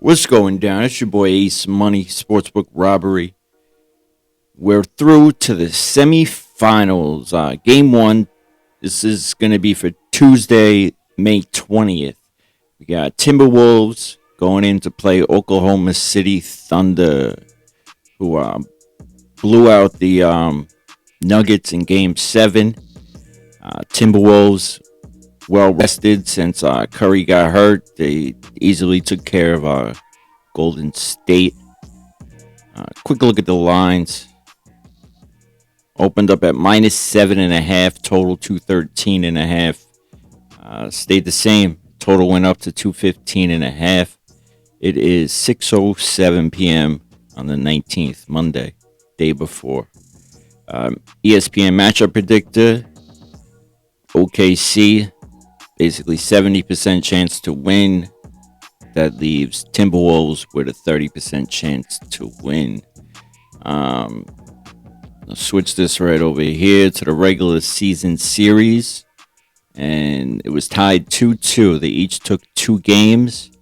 What's going down? It's your boy Ace Money, Sportsbook-Robbery. We're through to the semifinals. Game 1, this is going to be for Tuesday, May 20th. We got Timberwolves going in to play Oklahoma City Thunder, who blew out the Nuggets in Game 7. Timberwolves well rested since Curry got hurt. They easily took care of Golden State. Quick look at the lines. Opened up at -7.5, total 213.5. Stayed the same. Total went up to 215.5. It is 6:07 p.m. on the 19th, Monday, day before. ESPN matchup predictor. OKC. Basically 70% chance to win. That leaves Timberwolves with a 30% chance to win. I'll switch this right over here to the regular season series. And it was tied 2-2. They each took 2 games.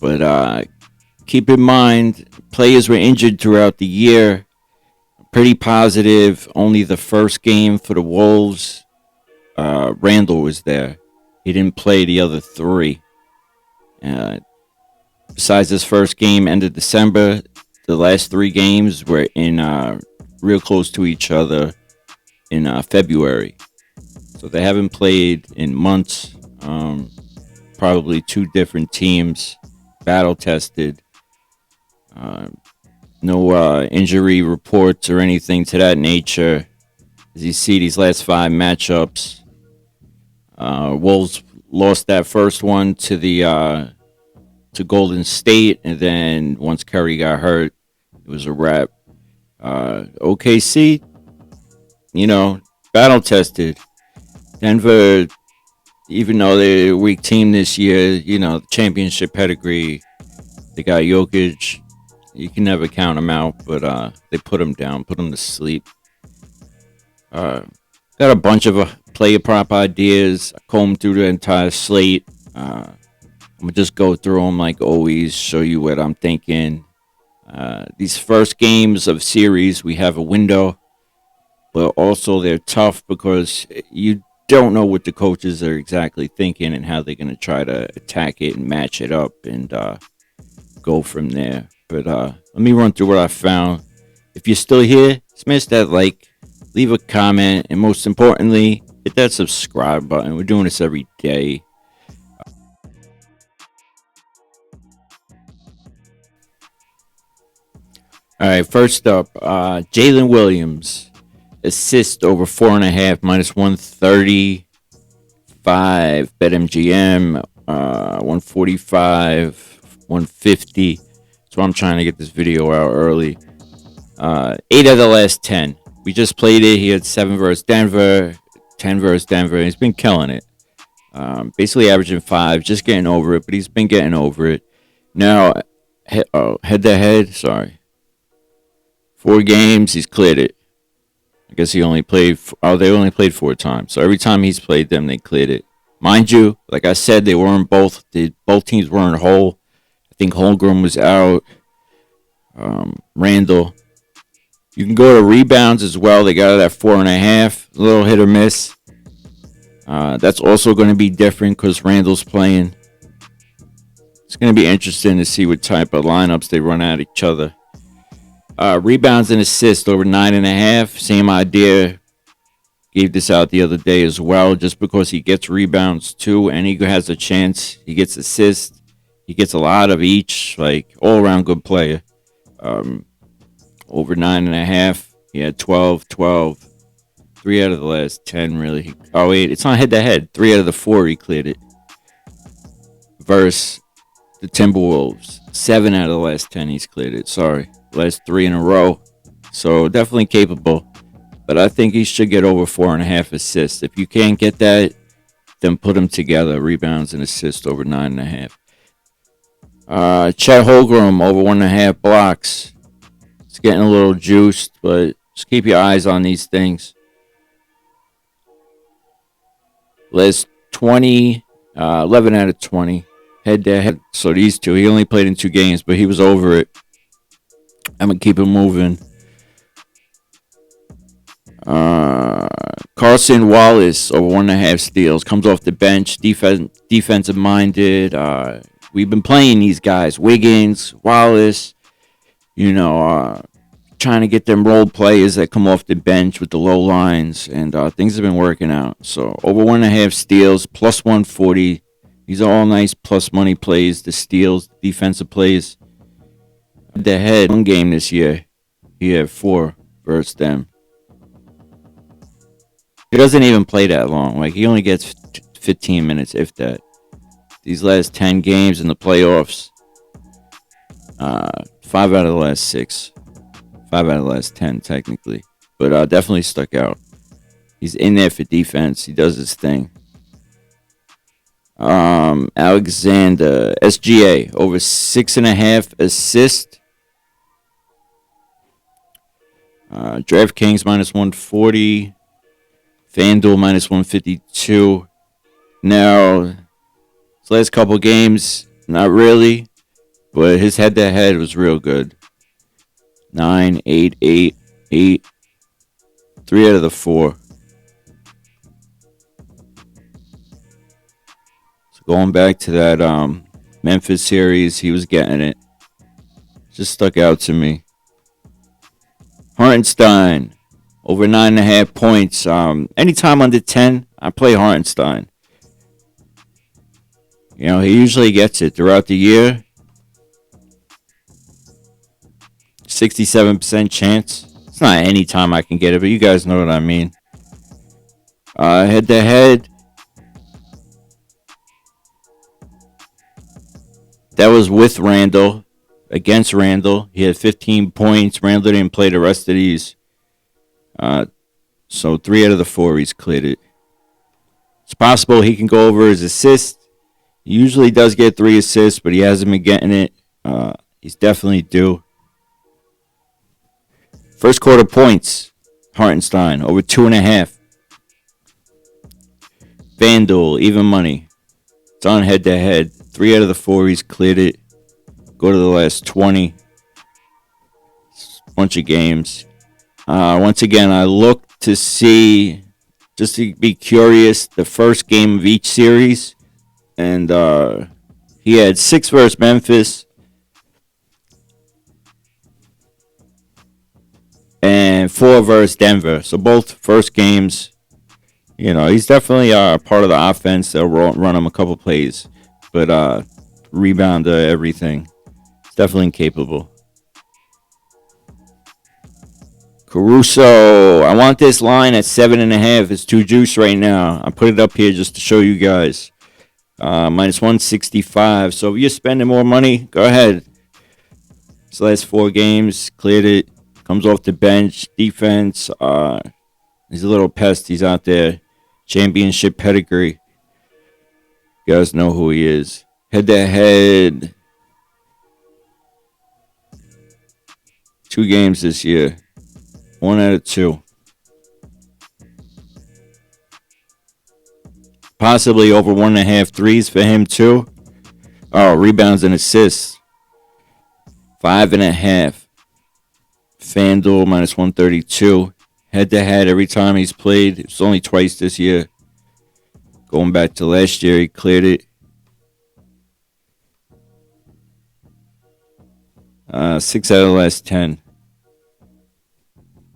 But keep in mind, players were injured throughout the year. Pretty positive. Only the first game for the Wolves, Randall was there. He didn't play the other 3. Besides this first game, end of December, the last 3 games were in real close to each other in February. So they haven't played in months. Probably 2 different teams, battle tested. No injury reports or anything to that nature. As you see, these last 5 matchups, Wolves lost that first one to Golden State, and then once Curry got hurt, it was a wrap. OKC, battle tested. Denver, even though they're a weak team this year, the championship pedigree. They got Jokic. You can never count them out, but they put them down, put them to sleep. Got a bunch of player prop ideas. I combed through the entire slate. I'm going to just go through them like always, show you what I'm thinking. These first games of series, we have a window, but also they're tough because you don't know what the coaches are exactly thinking and how they're going to try to attack it and match it up and go from there. But let me run through what I found. If you're still here, smash that like, leave a comment, and most importantly, hit that subscribe button. We're doing this every day. All right, first up, Jalen Williams, assist over 4.5, -135. BetMGM, 145, 150. That's why I'm trying to get this video out early. 8 of the last 10. We just played it. He had 7 versus Denver, 10 versus Denver. He's been killing it. Basically averaging 5, just getting over it, but he's been getting over it. Now, head to head, sorry. 4 games, he's cleared it. I guess he only played, they only played 4 times. So every time he's played them, they cleared it. Mind you, like I said, both teams weren't whole. I think Holmgren was out. Randall. You can go to rebounds as well. They got it at 4.5. A little hit or miss. That's also going to be different because Randall's playing. It's going to be interesting to see what type of lineups they run at each other. Rebounds and assists over 9.5. Same idea. Gave this out the other day as well. Just because he gets rebounds too and he has a chance, he gets assists. He gets a lot of each. Like all around good player. Over 9.5. He had 12. 3 out of the last 10 really. Oh wait, it's not head to head. 3 out of the 4 he cleared it. Versus the Timberwolves. 7 out of the last 10 he's cleared it. Sorry. Last 3 in a row. So definitely capable. But I think he should get over 4.5 assists. If you can't get that, then put them together. Rebounds and assists over 9.5. Chet Holmgren over 1.5 blocks. It's getting a little juiced, but just keep your eyes on these things. Last 20, 11 out of 20. Head to head. So these two, he only played in 2 games, but he was over it. I'm going to keep him moving. Carson Wallace over 1.5 steals. Comes off the bench. Defensive minded. We've been playing these guys. Wiggins, Wallace. Trying to get them role players that come off the bench with the low lines. And things have been working out. So over 1.5 steals. Plus 140. These are all nice plus money plays. The steals, defensive plays. The head. One game this year. He had 4 versus them. He doesn't even play that long. Like, he only gets 15 minutes, if that. These last 10 games in the playoffs, 5 out of the last 6. 5 out of the last 10, technically. But definitely stuck out. He's in there for defense. He does his thing. Alexander, SGA, over 6.5 assists. Draftkings minus 140. Fanduel minus 152. Now, his last couple games, not really, but his head-to-head was real good. 9, 8, 8, 8. 3 out of the 4. So going back to that Memphis series, he was getting it. Just stuck out to me. Hartenstein. Over 9.5 points. Anytime under 10, I play Hartenstein. He usually gets it throughout the year. 67% chance. It's not any time I can get it, but you guys know what I mean. Head to head. That was with Randall. Against Randall. He had 15 points. Randall didn't play the rest of these. So 3 out of the 4 he's cleared it. It's possible he can go over his assist. He usually does get 3 assists, but he hasn't been getting it. He's definitely due. First quarter points. Hartenstein over 2.5. Fanduel, even money. It's on head to head. 3 out of the 4 he's cleared it. Go to the last 20. Bunch of games. Once again, I look to see, just to be curious, the first game of each series. And he had 6 versus Memphis. And 4 versus Denver. So both first games, he's definitely part of the offense. They'll run him a couple plays. But rebound everything. It's definitely capable. Caruso, I want this line at 7.5. It's too juice right now. I put it up here just to show you guys. Minus 165. So if you're spending more money, go ahead. His last 4 games, cleared it. Comes off the bench. Defense. He's a little pest. He's out there. Championship pedigree. You guys know who he is. Head to head. 2 games this year. 1 out of 2. Possibly over 1.5 threes for him too. Oh, rebounds and assists. 5.5. Fanduel minus 132. Head to head every time he's played. It's only twice this year. Going back to last year, he cleared it. 6 out of the last 10.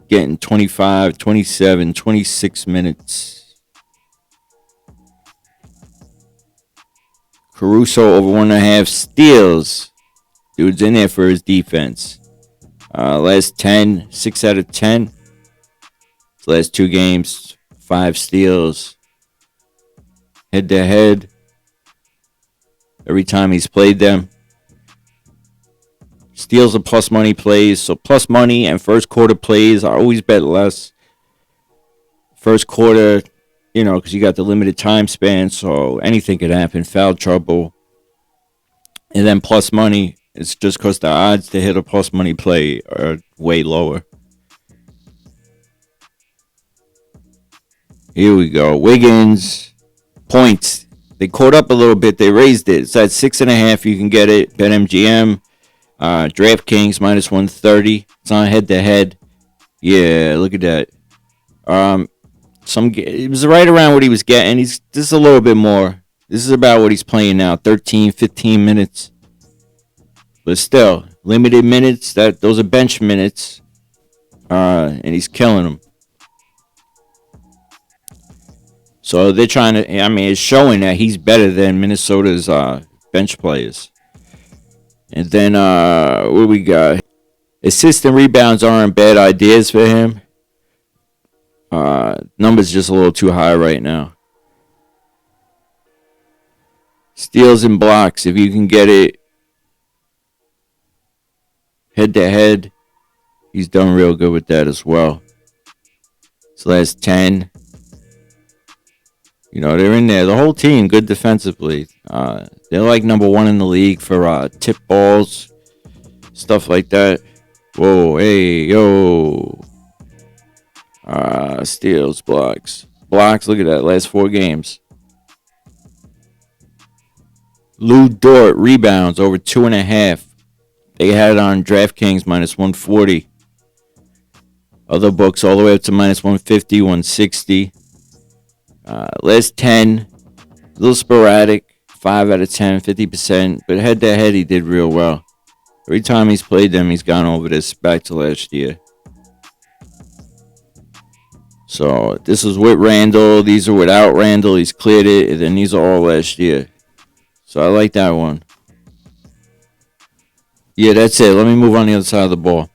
Getting 25, 27, 26 minutes. Caruso over 1.5 steals. Dude's in there for his defense. Last 10, 6 out of 10. His last 2 games, 5 steals. Head to head. Every time he's played them. Steals are plus money plays. So plus money and first quarter plays, I always bet less. First quarter, because you got the limited time span, so anything could happen. Foul trouble. And then plus money, it's just because the odds to hit a plus money play are way lower. Here we go. Wiggins, points. They caught up a little bit. They raised it. It's at 6.5. You can get it. BetMGM, Draftkings minus 130. It's on head to head. Yeah, look at that. It was right around what he was getting. This is a little bit more. This is about what he's playing now. 13, 15 minutes. But still, limited minutes. Those are bench minutes. And he's killing them. So they're trying to, it's showing that he's better than Minnesota's bench players. And then what we got? Assists and rebounds aren't bad ideas for him. Numbers just a little too high right now. Steals and blocks, if you can get it head to head, he's done real good with that as well. His last 10. They're in there. The whole team, good defensively. They're like number 1 in the league for tip balls, stuff like that. Whoa, hey, yo. Steals, blocks. Look at that. Last 4 games. Lou Dort, rebounds, over 2.5. They had it on DraftKings, minus 140. Other books, all the way up to minus 150, 160. Last 10, a little sporadic, 5 out of 10, 50%, but head to head he did real well. Every time he's played them, he's gone over this back to last year. So this is with Randall, these are without Randall, he's cleared it, and then these are all last year. So I like that one. Yeah, that's it. Let me move on the other side of the ball.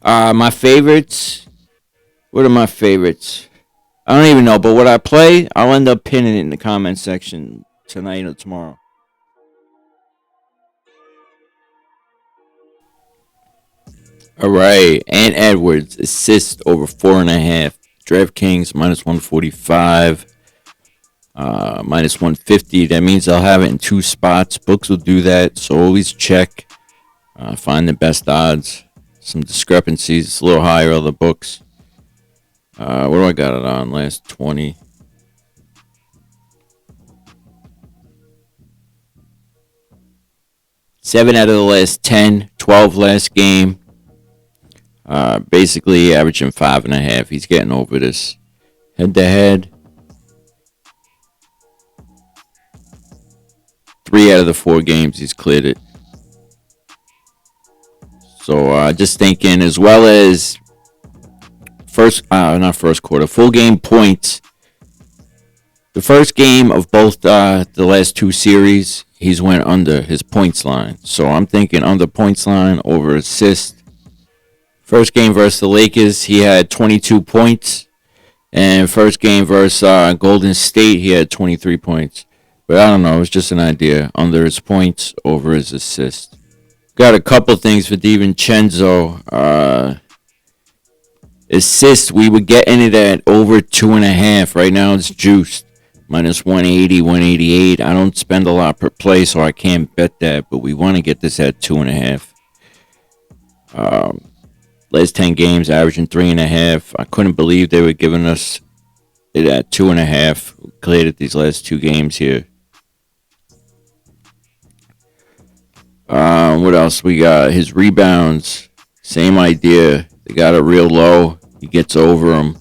My favorites, what are my favorites? I don't even know, but what I play, I'll end up pinning it in the comment section tonight or tomorrow. All right, Ant Edwards, assist over 4.5. DraftKings minus 145, minus 150. That means I'll have it in 2 spots. Books will do that, so always check, find the best odds. Some discrepancies, it's a little higher other books. What do I got it on? Last 20. Seven out of the last 10, 12 last game. Basically averaging 5.5. He's getting over this. Head to head. 3 out of the 4 games he's cleared it. So just thinking, as well as not first quarter, full game points. The first game of both the last 2 series, he's went under his points line. So I'm thinking under points line over assist. First game versus the Lakers, he had 22 points. And first game versus Golden State, he had 23 points. But I don't know, it's just an idea. Under his points, over his assist. Got a couple things for DiVincenzo. Assist, we would get into that over 2.5. Right now it's juiced. Minus 180, 188. I don't spend a lot per play, so I can't bet that. But we want to get this at 2.5. Last 10 games, averaging 3.5. I couldn't believe they were giving us it at 2.5. Cleared it these last 2 games here. What else we got? His rebounds, same idea. They got it real low. He gets over them.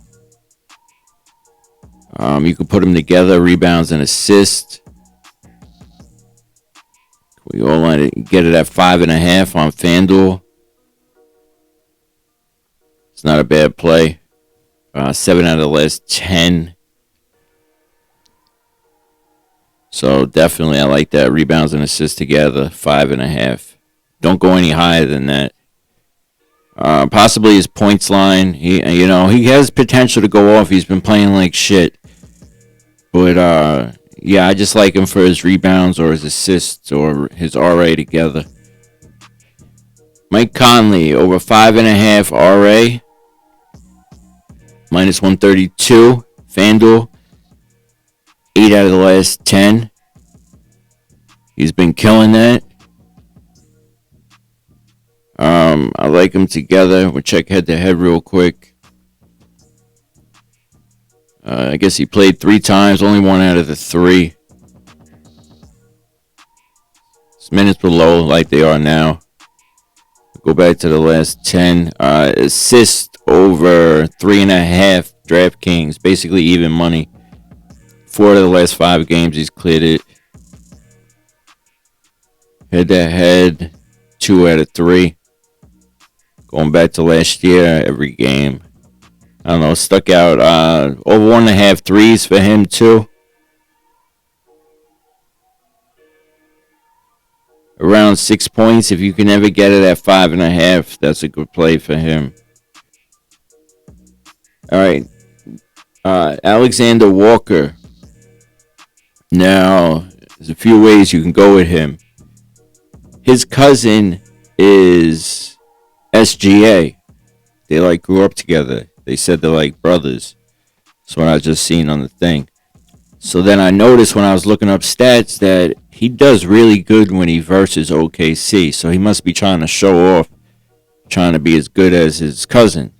You can put them together, rebounds and assists. We all want to get it at 5.5 on Fanduel. It's not a bad play. 7 out of the last 10. So definitely I like that. Rebounds and assists together, 5.5. Don't go any higher than that. Possibly his points line. He has potential to go off. He's been playing like shit. But I just like him for his rebounds or his assists or his RA together. Mike Conley over 5.5 RA. Minus 132. Fanduel. 8 out of the last 10. He's been killing that. I like them together. We'll check head to head real quick. I guess he played 3 times, only 1 out of the 3. His minutes were low like they are now. Go back to the last 10. Assist over 3.5 Draftkings. Basically even money. 4 of the last 5 games he's cleared it. Head to head, 2 out of 3. Going back to last year, every game. I don't know, stuck out over 1.5 threes for him too. Around 6 points. If you can ever get it at 5.5, that's a good play for him. All right. Alexander Walker. Now, there's a few ways you can go with him. His cousin is SGA. They grew up together. They said they're like brothers. That's what I just seen on the thing. So then I noticed when I was looking up stats that he does really good when he versus OKC. So he must be trying to show off, trying to be as good as his cousin.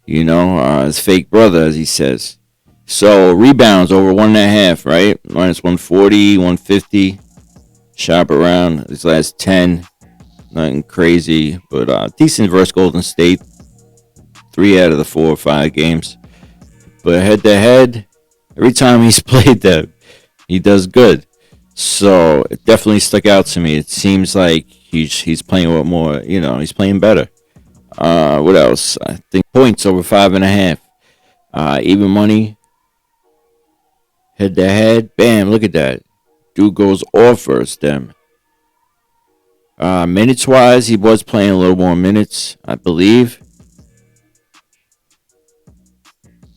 His fake brother, as he says. So rebounds over 1.5, right? Minus 140, 150. Shop around his last 10. Nothing crazy, but decent versus Golden State. 3 out of the 4 or 5 games. But head to head, every time he's played them, he does good. So it definitely stuck out to me. It seems like he's playing with more, he's playing better. What else? I think points over 5.5. Even money. Head to head. Bam, look at that. Dude goes off first them. Minutes wise, he was playing a little more minutes, I believe.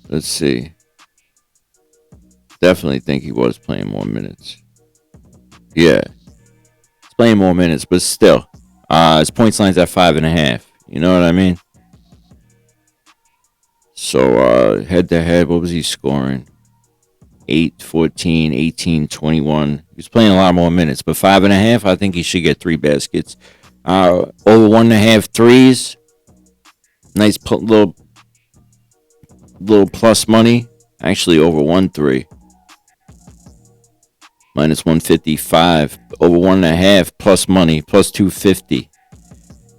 Let's see. Definitely think he was playing more minutes. Yeah. He's playing more minutes, but still. His points line's at 5.5. You know what I mean? So, head to head, what was he scoring? 8, 14, 18, 21. He's playing a lot more minutes, but 5.5, I think he should get 3 baskets. Over 1.5 threes. Nice little plus money. Actually, over 1 3. Minus 155. Over 1.5 plus money. Plus 250.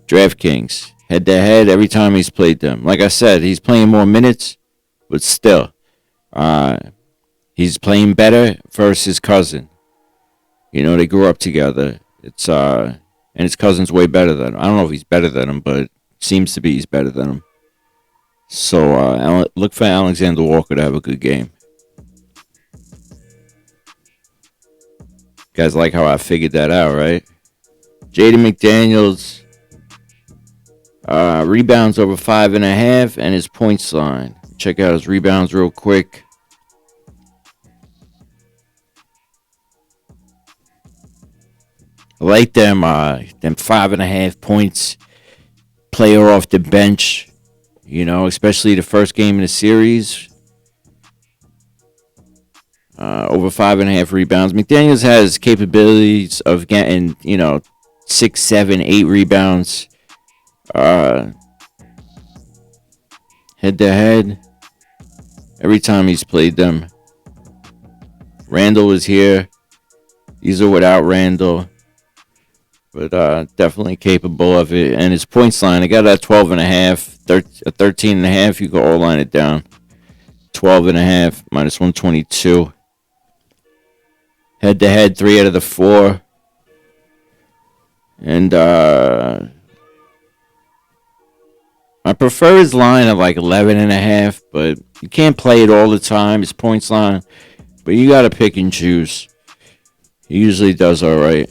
DraftKings. Head to head every time he's played them. Like I said, he's playing more minutes, but still. He's playing better versus his cousin. They grew up together. And his cousin's way better than him. I don't know if he's better than him, but it seems to be he's better than him. So look for Alexander Walker to have a good game. You guys like how I figured that out, right? Jaden McDaniels. Rebounds over 5.5 and his points line. Check out his rebounds real quick. I like them 5.5 points. Player off the bench. Especially the first game in the series. Over 5.5 rebounds. McDaniels has capabilities of getting, 6, 7, 8 rebounds. Head to head. Every time he's played them. Randall is here. These are without Randall. But definitely capable of it. And his points line, I got that 12.5, 13.5. You can all line it down. 12.5 minus 122. Head to head, 3 out of the 4. And I prefer his line of 11.5, but you can't play it all the time. His points line, but you gotta pick and choose. He usually does all right.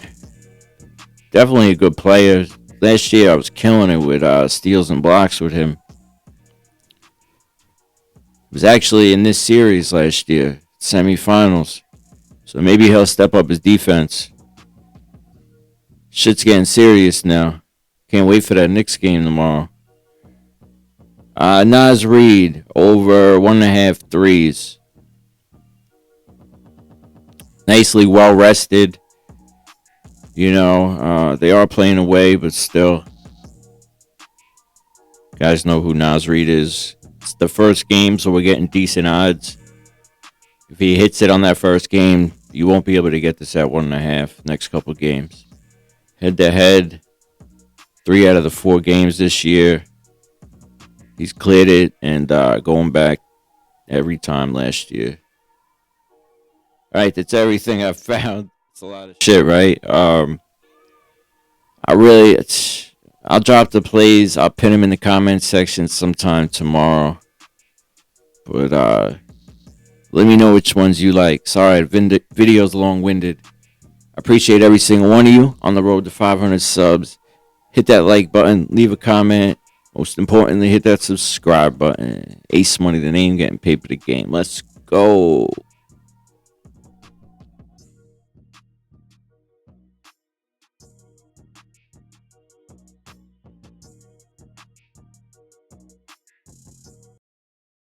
Definitely a good player. Last year I was killing it with steals and blocks with him. It was actually in this series last year, semifinals. So maybe he'll step up his defense. Shit's getting serious now. Can't wait for that Knicks game tomorrow. Naz Reid over 1.5 threes. Nicely well rested. They are playing away, but still. Guys know who Naz Reid is. It's the first game, so we're getting decent odds. If he hits it on that first game, you won't be able to get this at 1.5 next couple games. Head to head, 3 out of the 4 games this year, he's cleared it, and going back every time last year. All right, that's everything I've found. It's a lot of shit, right? I'll drop the plays. I'll pin them in the comment section sometime tomorrow. But let me know which ones you like. Sorry, video's long-winded. I appreciate every single one of you on the road to 500 subs. Hit that like button. Leave a comment. Most importantly, hit that subscribe button. Ace Money, the name, getting paid for the game. Let's go.